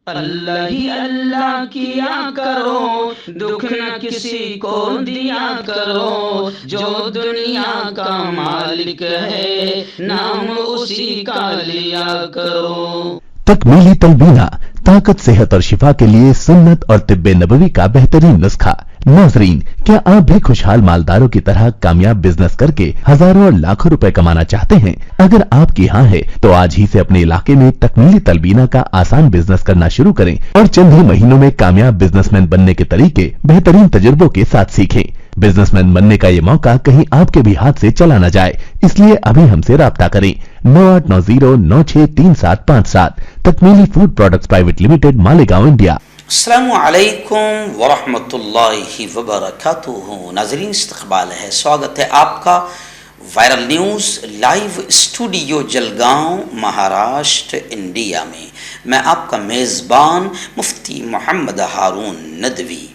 اللہ ہی اللہ کیا کرو، دکھ نہ کسی کو دیا کرو، جو دنیا کا مالک ہے نام اسی کا لیا کرو۔ تکمیلی تلبینہ، طاقت، صحت اور شفا کے لیے سنت اور طب نبوی کا بہترین نسخہ۔ ناظرین، کیا آپ بھی خوشحال مالداروں کی طرح کامیاب بزنس کر کے ہزاروں اور لاکھوں روپے کمانا چاہتے ہیں؟ اگر آپ کی ہاں ہے تو آج ہی سے اپنے علاقے میں تکمیلی تلبینہ کا آسان بزنس کرنا شروع کریں اور چند ہی مہینوں میں کامیاب بزنس مین بننے کے طریقے بہترین تجربوں کے ساتھ سیکھیں۔ بزنس مین بننے کا یہ موقع کہیں آپ کے بھی ہاتھ سے چلا نہ جائے، اس لیے ابھی ہم سے رابطہ کریں۔ 9890963757 Takmeeli food products private limited, Malegaon, India. السلام علیکم ورحمۃ اللہ وبرکاتہ۔ ناظرین، استقبال ہے، سواگت ہے آپ کا viral news live studio Jalgaon, Maharashtra, India میں۔ میں آپ کا میزبان مفتی محمد ہارون ندوی۔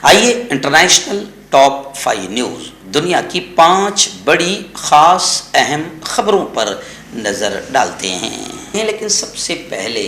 آئیے انٹرنیشنل ٹاپ 5 نیوز، دنیا کی 5 بڑی خاص اہم خبروں پر نظر ڈالتے ہیں۔ لیکن سب سے پہلے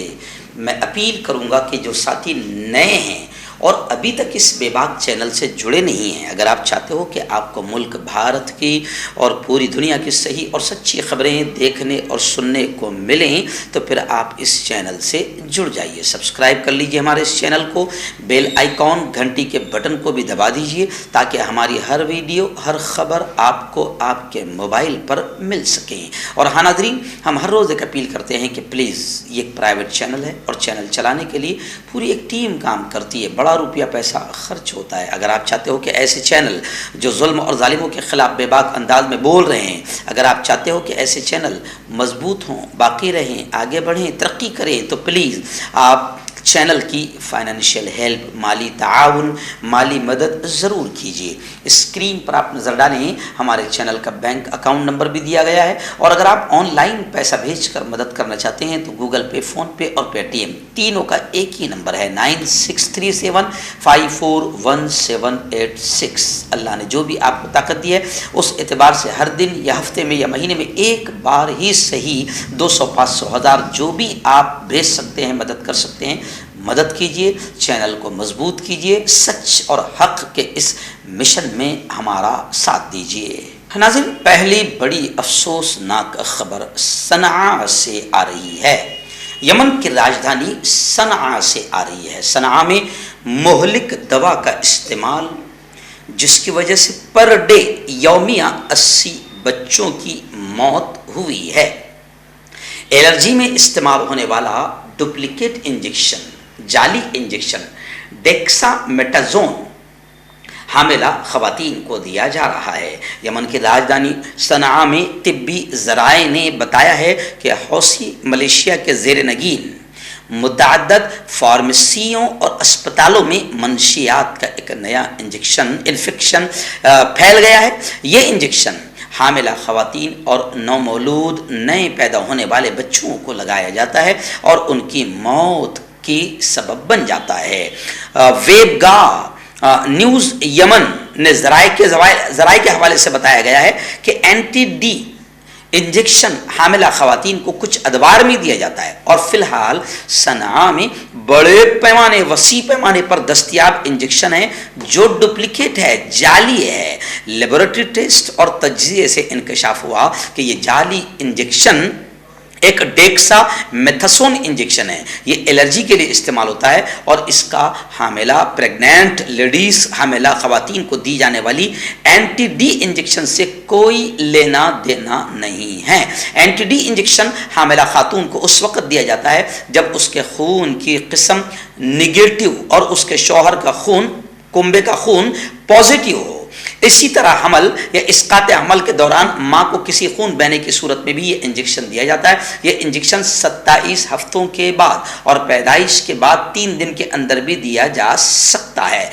میں اپیل کروں گا کہ جو ساتھی نئے ہیں اور ابھی تک اس بے باک چینل سے جڑے نہیں ہیں، اگر آپ چاہتے ہو کہ آپ کو ملک بھارت کی اور پوری دنیا کی صحیح اور سچی خبریں دیکھنے اور سننے کو ملیں تو پھر آپ اس چینل سے جڑ جائیے، سبسکرائب کر لیجئے ہمارے اس چینل کو، بیل آئیکن گھنٹی کے بٹن کو بھی دبا دیجئے تاکہ ہماری ہر ویڈیو، ہر خبر آپ کو آپ کے موبائل پر مل سکیں۔ اور ہاں ناظرین، ہم ہر روز ایک اپیل کرتے ہیں کہ پلیز، یہ ایک پرائیویٹ چینل ہے اور چینل چلانے کے لیے پوری ایک ٹیم کام کرتی ہے، بڑا روپیہ پیسہ خرچ ہوتا ہے۔ اگر آپ چاہتے ہو کہ ایسے چینل جو ظلم اور ظالموں کے خلاف بے باک انداز میں بول رہے ہیں، اگر آپ چاہتے ہو کہ ایسے چینل مضبوط ہوں، باقی رہیں، آگے بڑھیں، ترقی کریں، تو پلیز آپ چینل کی فائنینشیل ہیلپ، مالی تعاون، مالی مدد ضرور کیجیے۔ اسکرین پر آپ نظر ڈالیں، ہمارے چینل کا بینک اکاؤنٹ نمبر بھی دیا گیا ہے، اور اگر آپ آن لائن پیسہ بھیج کر مدد کرنا چاہتے ہیں تو گوگل پے، فون پے اور پے ٹی ایم تینوں کا ایک ہی نمبر ہے، 9637541786۔ اللہ نے جو بھی آپ کو طاقت دی ہے اس اعتبار سے ہر دن یا ہفتے میں یا مہینے میں ایک بار ہی صحیح 200، 500، 1000 جو بھی آپ بھیج سکتے ہیں، مدد کر سکتے ہیں، مدد کیجیے، چینل کو مضبوط کیجیے، سچ اور حق کے اس مشن میں ہمارا ساتھ دیجیے۔ ناظرین، پہلی بڑی افسوسناک خبر صنعاء سے آ رہی ہے۔ یمن کی راجدھانی صنعاء سے آ رہی ہے۔ صنعاء میں مہلک دوا کا استعمال، جس کی وجہ سے پر ڈے یومیہ 80 بچوں کی موت ہوئی ہے۔ الرجی میں استعمال ہونے والا ڈپلیکیٹ انجیکشن، جعلی انجیکشن ڈیکسا میٹازون حاملہ خواتین کو دیا جا رہا ہے۔ یمن کی راجدھانی صنعاء میں طبی ذرائع نے بتایا ہے کہ حوثی ملیشیا کے زیر نگین متعدد فارمیسیوں اور اسپتالوں میں منشیات کا ایک نیا انفیکشن پھیل گیا ہے۔ یہ انجیکشن حاملہ خواتین اور نومولود نئے پیدا ہونے والے بچوں کو لگایا جاتا ہے اور ان کی موت کی سبب بن جاتا ہے۔ ویب گاہ نیوز یمن نے ذرائع کے حوالے سے بتایا گیا ہے کہ اینٹی ڈی انجیکشن حاملہ خواتین کو کچھ ادوار میں دیا جاتا ہے، اور فی الحال صنعاء میں وسیع پیمانے پر دستیاب انجیکشن ہے جو ڈپلیکیٹ ہے، جعلی ہے۔ لیبارٹری ٹیسٹ اور تجزیے سے انکشاف ہوا کہ یہ جعلی انجیکشن ایک ڈیکسا میتھاسون انجیکشن ہے۔ یہ الرجی کے لیے استعمال ہوتا ہے اور اس کا حاملہ پریگنینٹ لیڈیز، حاملہ خواتین کو دی جانے والی اینٹی ڈی انجیکشن سے کوئی لینا دینا نہیں ہے۔ اینٹی ڈی انجیکشن حاملہ خاتون کو اس وقت دیا جاتا ہے جب اس کے خون کی قسم نگیٹو اور اس کے شوہر کا خون، کنبے کا خون، پازیٹیو ہو۔ اسی طرح حمل یا اسقاط حمل کے دوران ماں کو کسی خون بہنے کی صورت میں بھی یہ انجیکشن دیا جاتا ہے۔ یہ انجیکشن 27 ہفتوں کے بعد اور پیدائش کے بعد 3 دن کے اندر بھی دیا جا سکتا ہے،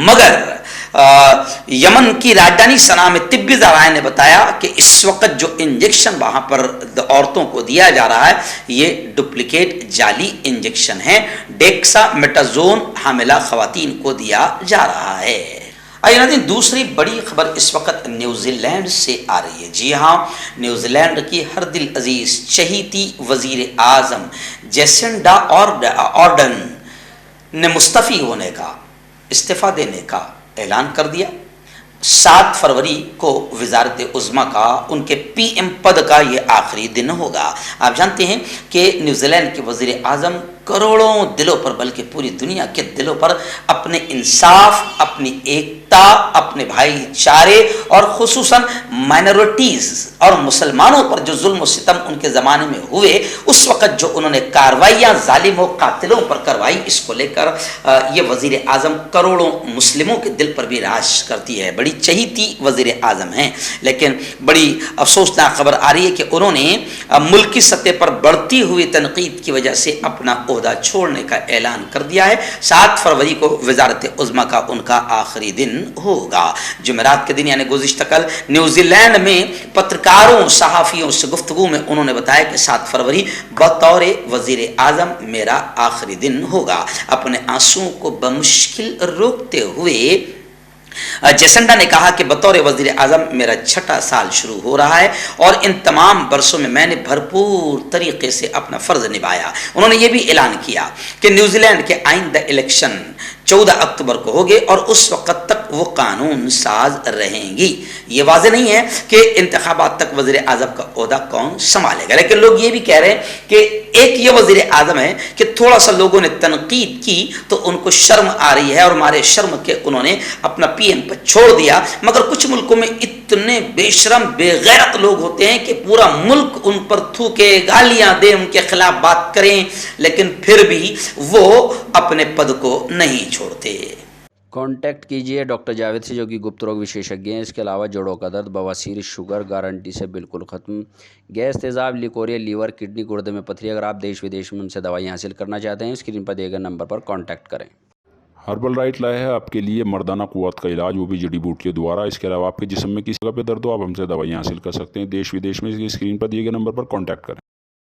مگر یمن کی راجدھانی صنعاء میں طبی ذرائع نے بتایا کہ اس وقت جو انجیکشن وہاں پر عورتوں کو دیا جا رہا ہے یہ ڈپلیکیٹ جعلی انجیکشن ہے، ڈیکسا میٹازون حاملہ خواتین کو دیا جا رہا ہے۔ आइए नाज़रीन, दूसरी बड़ी खबर इस वक्त न्यूजी लैंड से आ रही है। जी हाँ, न्यूजी लैंड की हर दिल अजीज चहीती वजीर आज़म जेसिंडा आर्डर्न ने मुस्तफ़ी होने का, इस्तीफ़ा देने का ऐलान कर दिया। 7 फरवरी को वजारत उज़्मा का, उनके PM पद का ये आखिरी दिन होगा। आप जानते हैं कि न्यूजीलैंड के वज़ीर आज़म करोड़ों दिलों पर, बल्कि पूरी दुनिया के दिलों पर अपने इंसाफ, अपनी एकता, अपने भाईचारे और खुसूसन माइनॉरिटीज़ और मुसलमानों पर जो जुल्म सितम उनके ज़माने में हुए, उस वक़्त जो उन्होंने कार्रवाइयाँ जालिमों कातिलों पर करवाई, इसको लेकर ये वज़ीर आज़म करोड़ों मुस्लिमों के दिल पर भी राज करती है। बड़ी चहीती वज़ीर आज़म हैं, लेकिन बड़ी अफसोसनाक खबर आ रही है कि उन्होंने मुल्की सतह पर बढ़ती हुई तनकीद की वजह से अपना ओहदा छोड़ने का ऐलान कर दिया है। 7 फरवरी को वजारत उज़्मा का उनका आखिरी दिन होगा। जुमेरात के दिन यानी गुज़िश्ता कल न्यूजीलैंड में पत्रकारों, सहाफ़ियों से गुफ्तगू में उन्होंने बताया कि 7 फरवरी बतौर वज़ीर आज़म मेरा आखिरी दिन होगा। अपने आंसुओं को बमुश्किल रोकते हुए जेसिंडा ने कहा कि बतौर वज़ीर आज़म मेरा 6ठा साल शुरू हो रहा है और इन तमाम बरसों में मैंने भरपूर तरीके से अपना फ़र्ज़ निभाया। उन्होंने ये भी ऐलान किया कि न्यूजीलैंड के आइंदा इलेक्शन 14 अक्टूबर को होंगे और उस वक़्त तक वो कानून साज रहेंगी। ये वाज़ेह नहीं है कि इंतखाबात तक वज़ीर आज़म का ओहदा कौन संभालेगा, लेकिन लोग ये भी कह रहे हैं कि एक ये वज़ीर आज़म है कि थोड़ा सा लोगों ने तनकीद की तो उनको शर्म आ रही है और मारे शर्म के उन्होंने अपना PM पर छोड़ दिया। मगर कुछ मुल्कों में इतने बेशरम बेगैरत लोग होते हैं कि पूरा मुल्क उन पर थूके, गालियां दे, उनके खिलाफ बात करें, लेकिन फिर भी वो अपने पद को नहीं छोड़ते। कांटेक्ट कीजिए डॉक्टर जावेद से, जो कि गुप्त रोग विशेषज्ञ हैं। इसके अलावा जोड़ों का दर्द, बवासीर, शुगर गारंटी से बिल्कुल ख़त्म, गैस, तेज़ाब, लिकोरिया, लीवर, किडनी, गुर्दे में पथरी। अगर आप देश विदेश में उनसे दवाई हासिल करना चाहते हैं, स्क्रीन पर दिए गए नंबर पर कॉन्टैक्ट करें। हर्बल राइट लाया है आपके लिए मर्दाना कुव्वत का इलाज, वो भी जड़ी बूटियों द्वारा। इसके अलावा आपके जिस्म में किसी जगह पे दर्द हो, आप हमसे दवाइयाँ हासिल कर सकते हैं देश विदेश में। इसकी स्क्रीन पर दिए गए नंबर पर कॉन्टैक्ट करें।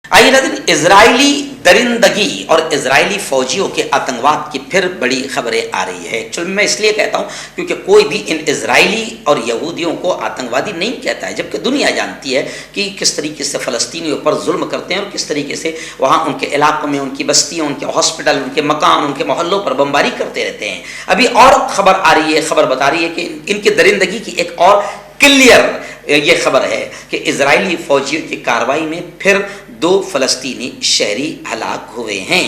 आइए नाज़रीन, इजरायली दरिंदगी और इजरायली फौजियों के आतंकवाद की फिर बड़ी खबरें आ रही है। एक्चुअली मैं इसलिए कहता हूँ क्योंकि कोई भी इन इजरायली और यहूदियों को आतंकवादी नहीं कहता है, जबकि दुनिया जानती है कि किस तरीके से फ़लस्तीनियों पर जुल्म करते हैं और किस तरीके से वहाँ उनके इलाकों में, उनकी बस्तियों, उनके हॉस्पिटल, उनके मकान, उनके मोहल्लों पर बमबारी करते रहते हैं। अभी और खबर आ रही है, खबर बता रही है कि इनकी दरिंदगी की एक और क्लियर ये खबर है कि इजरायली फौजियों की कार्रवाई में फिर 2 फ़लस्तीनी शहरी हलाक हुए हैं।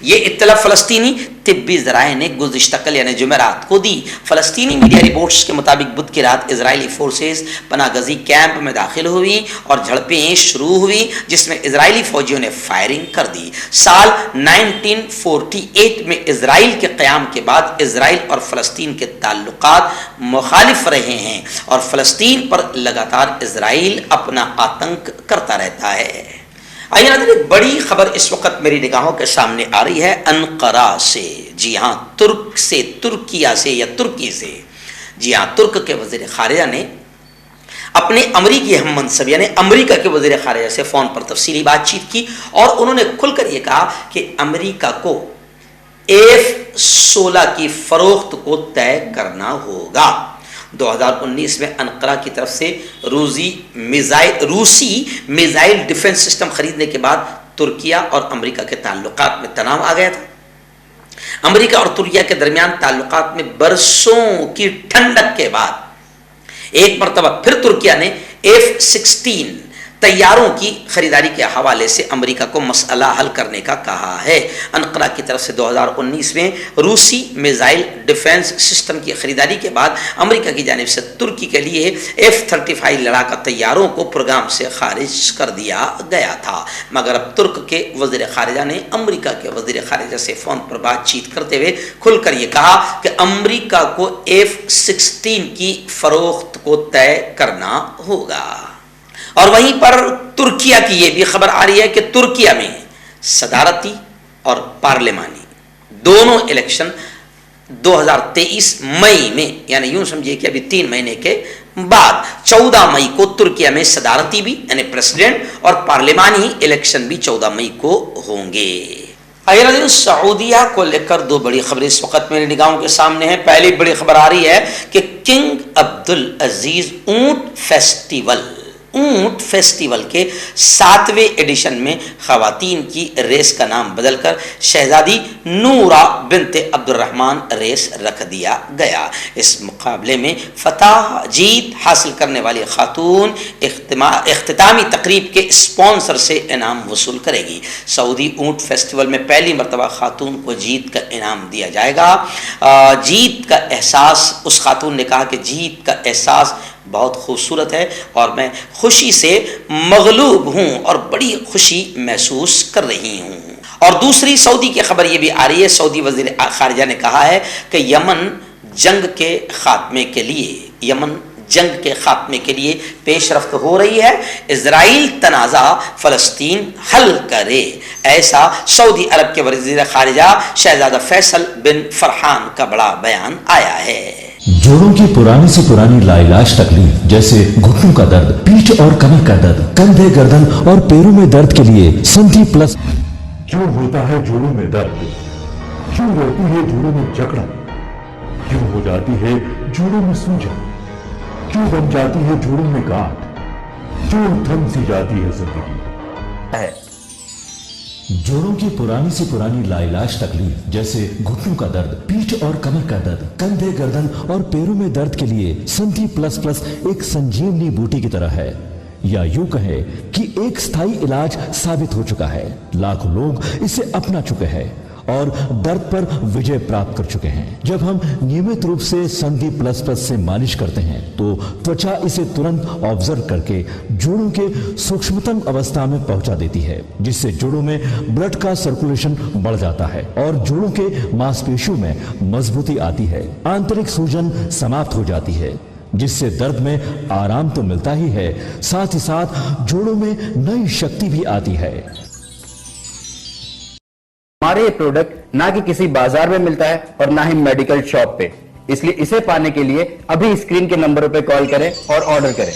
ये इत्तला फ़लस्तीनी तिब्बी ज़राए ने गुज़िश्ता कल यानी जुमेरात को दी। फ़लस्तीनी मीडिया रिपोर्ट्स के मुताबिक बुध की रात इजरायली फोर्सेस पनागज़ी कैंप में दाखिल हुई और झड़पें शुरू हुई, जिसमें इजरायली फ़ौजियों ने फायरिंग कर दी। साल 1948 में इजराइल के क़याम के बाद इजराइल और फ़लस्तीन के ताल्लुकात मुखालिफ रहे हैं और फ़लस्तीन पर लगातार इजराइल अपना आतंक करता रहता है। आइए नाज़रीन, बड़ी खबर इस वक्त मेरी निगाहों के सामने आ रही है अनकरा से। जी हाँ, तुर्क से, तुर्किया से या तुर्की से। जी हाँ, तुर्क के वज़ीर ख़ारिजा ने अपने अमरीकी हम मनसब यानी अमरीका के वज़ीर ख़ारिजा से फ़ोन पर तफसीली बातचीत की और उन्होंने खुलकर ये कहा कि अमरीका को F-16 की फ़रोख्त को तय करना होगा। 2019 में अनकरा की तरफ से रूसी मिसाइल डिफेंस सिस्टम खरीदने के बाद तुर्किया और अमेरिका के ताल्लुकात में तनाव आ गया था। अमेरिका और तुर्किया के दरमियान ताल्लुकात में बरसों की ठंडक के बाद एक मरतबा फिर तुर्किया ने F-16 तैयारों की खरीदारी के हवाले से अमेरिका को मसला हल करने का कहा है। अनकरा की तरफ से 2019 में रूसी मिसाइल डिफेंस सिस्टम की खरीदारी के बाद अमेरिका की जानिब से तुर्की के लिए F-35 लड़ाका तैयारों को प्रोग्राम से खारिज कर दिया गया था। मगर अब तुर्क के वज़ीर ख़ारिजा ने अमेरिका के वज़ीर ख़ारिजा से फ़ोन पर बातचीत करते हुए खुलकर ये कहा कि अमेरिका को F-16 की फ़रोख्त को तय करना होगा। और वहीं पर तुर्किया की ये भी खबर आ रही है कि तुर्किया में सदारती और पार्लिमानी दोनों इलेक्शन 2023 मई में, यानी यूं समझिए कि अभी 3 महीने के बाद 14 मई को तुर्किया में सदारती भी यानी प्रेसिडेंट और पार्लिमानी इलेक्शन भी 14 मई को होंगे। नाज़रीन, सऊदीया को लेकर दो बड़ी खबरें इस वक्त मेरी निगाहों के सामने हैं। पहली बड़ी खबर आ रही है कि किंग अब्दुल अजीज ऊंट फेस्टिवल के 7वें एडिशन में खवातीन की रेस का नाम बदलकर शहजादी नूरा बिनते अब्दुर्रहमान रेस रख दिया गया। इस मुकाबले में फतह जीत हासिल करने वाली खातून इख्तितामी तकरीब के स्पॉन्सर से इनाम वसूल करेगी। सऊदी ऊंट फेस्टिवल में पहली मरतबा खातून को जीत का इनाम दिया जाएगा। जीत का एहसास, उस खातून ने कहा कि जीत का एहसास बहुत खूबसूरत है और मैं खुशी से मगलूब हूँ और बड़ी खुशी महसूस कर रही हूँ। और दूसरी सऊदी की खबर ये भी आ रही है, सऊदी वज़ीर ख़ारिजा ने कहा है कि यमन जंग के खात्मे के लिए पेशरफ्त हो रही है। इजराइल तनाज़ा फ़लस्तीन हल करे, ऐसा सऊदी अरब के वज़ीर ख़ारिजा शहज़ादा फैसल बिन फरहान का बड़ा बयान आया है। जोड़ों की पुरानी से पुरानी लाइलाज तकलीफ जैसे घुटनों का दर्द, पीठ और कमर का दर्द, कंधे, गर्दन और पैरों में दर्द के लिए संधि प्लस। क्यों होता है जोड़ों में दर्द? क्यों रहती है जोड़ों में जकड़न? क्यों हो जाती है जोड़ों में सूजन? क्यों बन जाती है जोड़ों में गांठ? क्यों थम सी जाती है जिंदगी? जोड़ों की पुरानी से पुरानी लाइलाज तकलीफ जैसे घुटनों का दर्द, पीठ और कमर का दर्द, कंधे, गर्दन और पैरों में दर्द के लिए संधि प्लस प्लस एक संजीवनी बूटी की तरह है, या यूं कहे कि एक स्थायी इलाज साबित हो चुका है। लाखों लोग इसे अपना चुके हैं और दर्द पर विजय प्राप्त कर चुके हैं। जब हम नियमित रूप से संधि प्लस प्लस से मालिश करते हैं तो त्वचा इसे तुरंत ऑब्जर्व करके जोड़ों के सूक्ष्मतम अवस्था में पहुंचा देती है, जिससे जोड़ों में ब्लड का सर्कुलेशन बढ़ जाता है और जोड़ों के मांसपेशियों में मजबूती आती है। आंतरिक सूजन समाप्त हो जाती है, जिससे दर्द में आराम तो मिलता ही है, साथ ही साथ जोड़ों में नई शक्ति भी आती है। हमारे ये प्रोडक्ट ना कि किसी बाजार में मिलता है और ना ही मेडिकल शॉप पे, इसलिए इसे पाने के लिए अभी स्क्रीन के नंबरों पे कॉल करें और ऑर्डर करें।